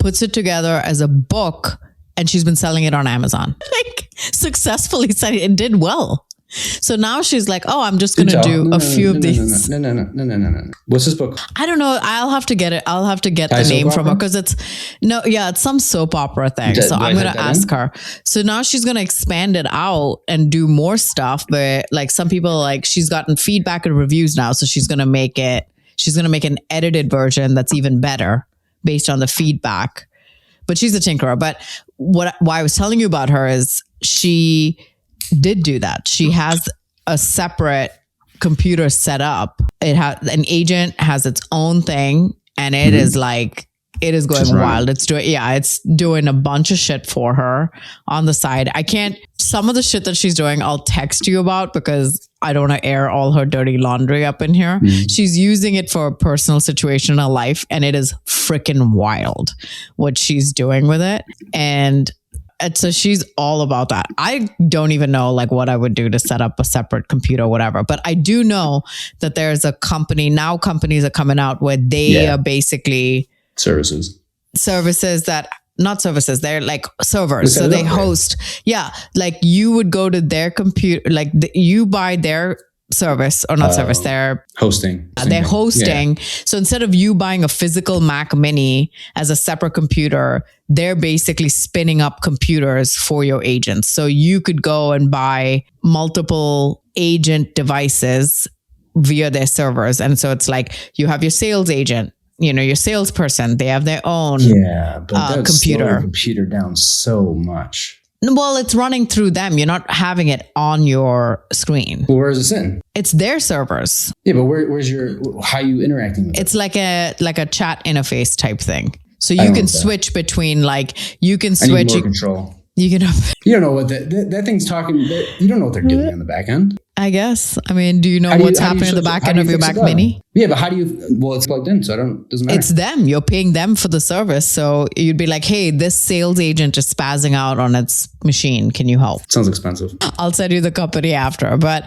puts it together as a book, and she's been selling it on Amazon. Like successfully selling it. It did well. So now she's like, oh, I'm just going to do a few of these. No. What's this book? I don't know. I'll have to get it. I'll have to get the name from her because it's some soap opera thing. So I'm going to ask her. So now she's going to expand it out and do more stuff. But like some people, like she's gotten feedback and reviews now. So she's going to make an edited version that's even better based on the feedback. But she's a tinkerer. But why I was telling you about her is she did do that. She has a separate computer set up. An agent has its own thing, and it is like, it is going wild. It's doing a bunch of shit for her on the side. Some of the shit that she's doing, I'll text you about because I don't want to air all her dirty laundry up in here. She's using it for a personal situation in her life, and it is freaking wild what she's doing with it. And so she's all about that. I don't even know like what I would do to set up a separate computer or whatever. But I do know that there's a company, now companies are coming out where they are basically services that, not services, they're like servers. So they host, like you would go to their computer, like you buy their service or not service, they're hosting. They're hosting. Yeah. So instead of you buying a physical Mac Mini as a separate computer, they're basically spinning up computers for your agents. So you could go and buy multiple agent devices via their servers. And so it's like you have your sales agent, your salesperson, they have their own but computer. Computer down so much. Well, it's running through them. You're not having it on your screen. Well, where is this in? It's their servers. Yeah, but how are you interacting with it? It's like a chat interface type thing. So you can switch between I need more control. You can. You don't know what that thing's talking. You don't know what they're doing on the back end. I guess. I mean, do you know what's happening in the back end of your Mac Mini? Yeah, but how do you? Well, it's plugged in, so doesn't matter. It's them. You're paying them for the service, so you'd be like, "Hey, this sales agent is spazzing out on its machine. Can you help?" Sounds expensive. I'll send you the company after. But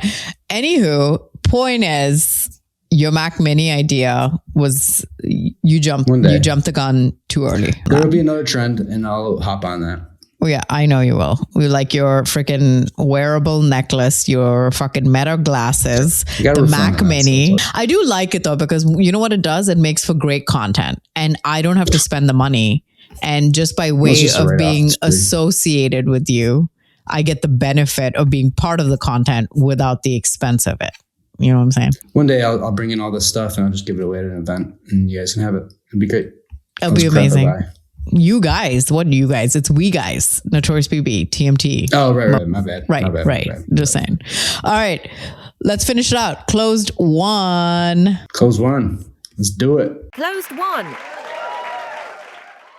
anywho, point is, your Mac Mini idea was you jumped the gun too early. There will be another trend, and I'll hop on that. Oh yeah, I know you will. We like your freaking wearable necklace, your fucking Meta glasses, the Mac Mini. I do like it though, because you know what it does? It makes for great content, and I don't have to spend the money. And just by way of being associated with you, I get the benefit of being part of the content without the expense of it. You know what I'm saying? One day I'll bring in all this stuff and I'll just give it away at an event, and you guys can have it. It'd be great. It'll be amazing. You guys, what you guys? It's we guys, Notorious BB, TMT. Oh, right. My bad. Right. Just saying. All right, let's finish it out. Closed one. Let's do it. Closed one.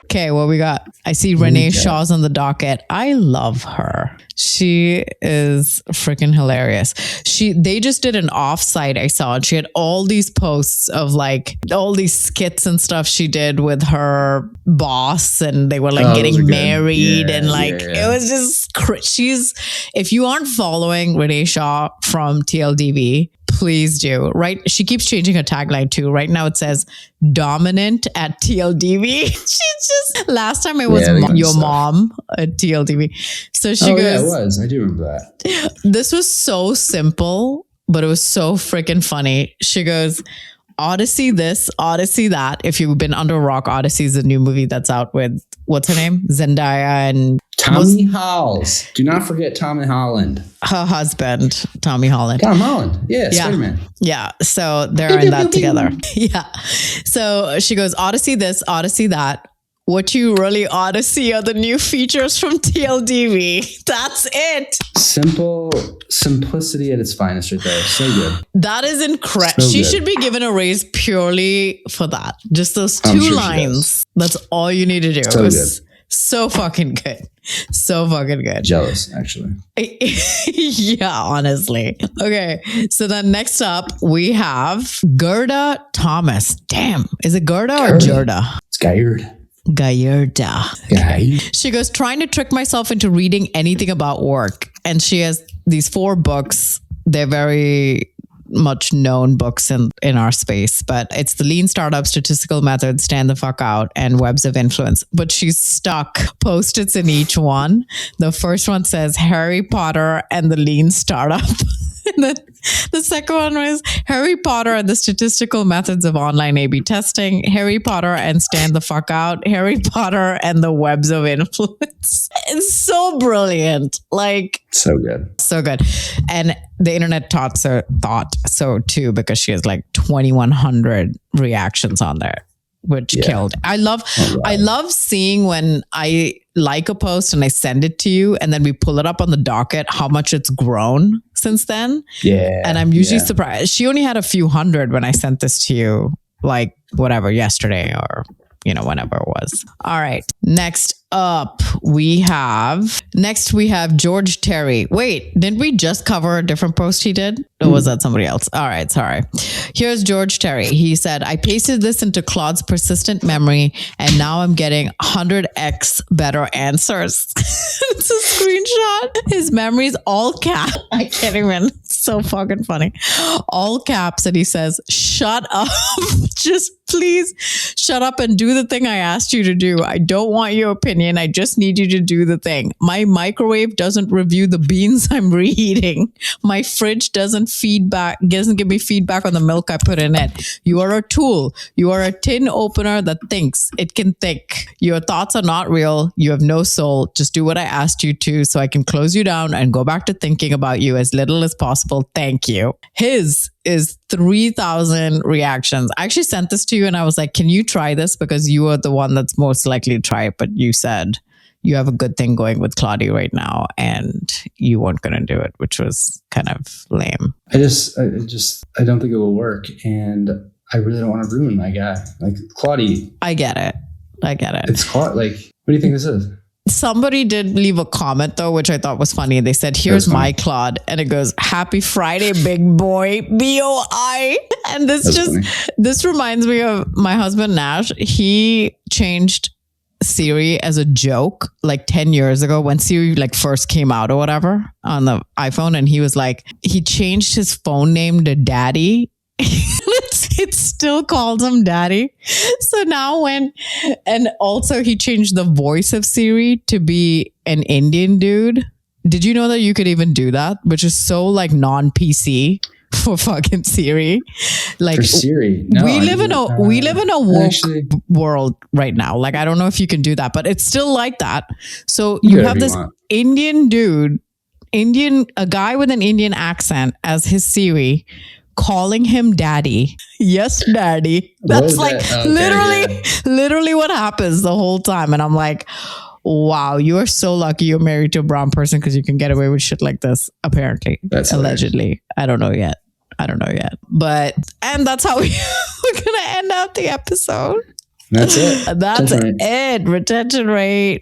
Okay, what we got? I see Renee Shaw's on the docket. I love her. She is freaking hilarious. They just did an offsite I saw, and she had all these posts of like all these skits and stuff she did with her boss, and they were like getting married, and like it was just if you aren't following Renee Shaw from TLDV, please do. Right? She keeps changing her tagline too. Right now it says dominant at TLDV. She's just, last time it was your mom at TLDV. So she goes, it was. I do remember that. This was so simple, but it was so freaking funny. She goes, Odyssey this, Odyssey that. If you've been under a rock, Odyssey is a new movie that's out with, what's her name? Zendaya and Tommy Holland. Do not forget Tommy Holland. Her husband, Tommy Holland. Tom Holland. Yeah, Spider-Man. Yeah. So they're in that together. Yeah. So she goes, Odyssey this, Odyssey that. What you really ought to see are the new features from TLDV. That's it. Simplicity at its finest right there. So good. That is incredible. So She good. should be given a raise purely for that. Just those I'm two sure she lines. That's all you need to do. So It was good. so fucking good. So fucking good. Jealous, actually. Yeah, honestly. Okay. So then next up, we have Gerda Thomas. Damn. Is it Gerda or Gerda? Scared. Gallarda. Guy. She goes, trying to trick myself into reading anything about work. And she has these 4 books. They're very much known books in our space, but it's the Lean Startup, Statistical Methods, Stand the Fuck Out, and Webs of Influence. But she's stuck Post-its in each one. The first one says Harry Potter and the Lean Startup. And then the second one was Harry Potter and the Statistical Methods of Online A/B Testing, Harry Potter and Stand the Fuck Out, Harry Potter and the Webs of Influence. It's so brilliant. Like, So good. so good. And the internet thought so too, because she has like 2,100 reactions on there, which killed. I love seeing when I like a post and I send it to you and then we pull it up on the docket, how much it's grown since then. Yeah. And I'm usually surprised. She only had a few hundred when I sent this to you, like whatever, yesterday or, whenever it was. All right. Next up, we have George Terry. Wait, didn't we just cover a different post he did? Or was that somebody else? All right, sorry. Here's George Terry. He said, I pasted this into Claude's persistent memory and now I'm getting 100x better answers. It's a screenshot. His memory's all caps. I can't even. It's so fucking funny. All caps. And he says, shut up. Just please shut up and do the thing I asked you to do. I don't want your opinion. I just need you to do the thing. My microwave doesn't review the beans I'm reheating. My fridge doesn't give me feedback on the milk I put in it. You are a tool. You are a tin opener that thinks it can think. Your thoughts are not real. You have no soul. Just do what I asked you to so I can close you down and go back to thinking about you as little as possible. Thank you. His is 3,000 reactions. I actually sent this to you and I was like, can you try this? Because you are the one that's most likely to try it. But you said you have a good thing going with Claude right now and you weren't going to do it, which was kind of lame. I don't think it will work. And I really don't want to ruin my guy. Like, Claude. I get it. It's Claude. Like, what do you think this is? Somebody did leave a comment though, which I thought was funny. They said, here's my Claude. And it goes, happy Friday, big boy, BOI. And this reminds me of my husband, Nash. He changed Siri as a joke like 10 years ago when Siri like first came out or whatever on the iPhone. And he was like, he changed his phone name to Daddy. It still calls him Daddy. So now and also he changed the voice of Siri to be an Indian dude. Did you know that you could even do that? Which is so like non-PC for fucking Siri. Like for Siri. No, we live in a woke world right now. Like, I don't know if you can do that, but it's still like that. So you have this Indian dude, a guy with an Indian accent as his Siri, calling him Daddy. Yes, Daddy. That's like literally what happens the whole time. And I'm like, wow, you are so lucky you're married to a brown person because you can get away with shit like this, apparently. That's allegedly. Hilarious. I don't know yet. And that's how we're going to end out the episode. That's it. That's it. Retention rate.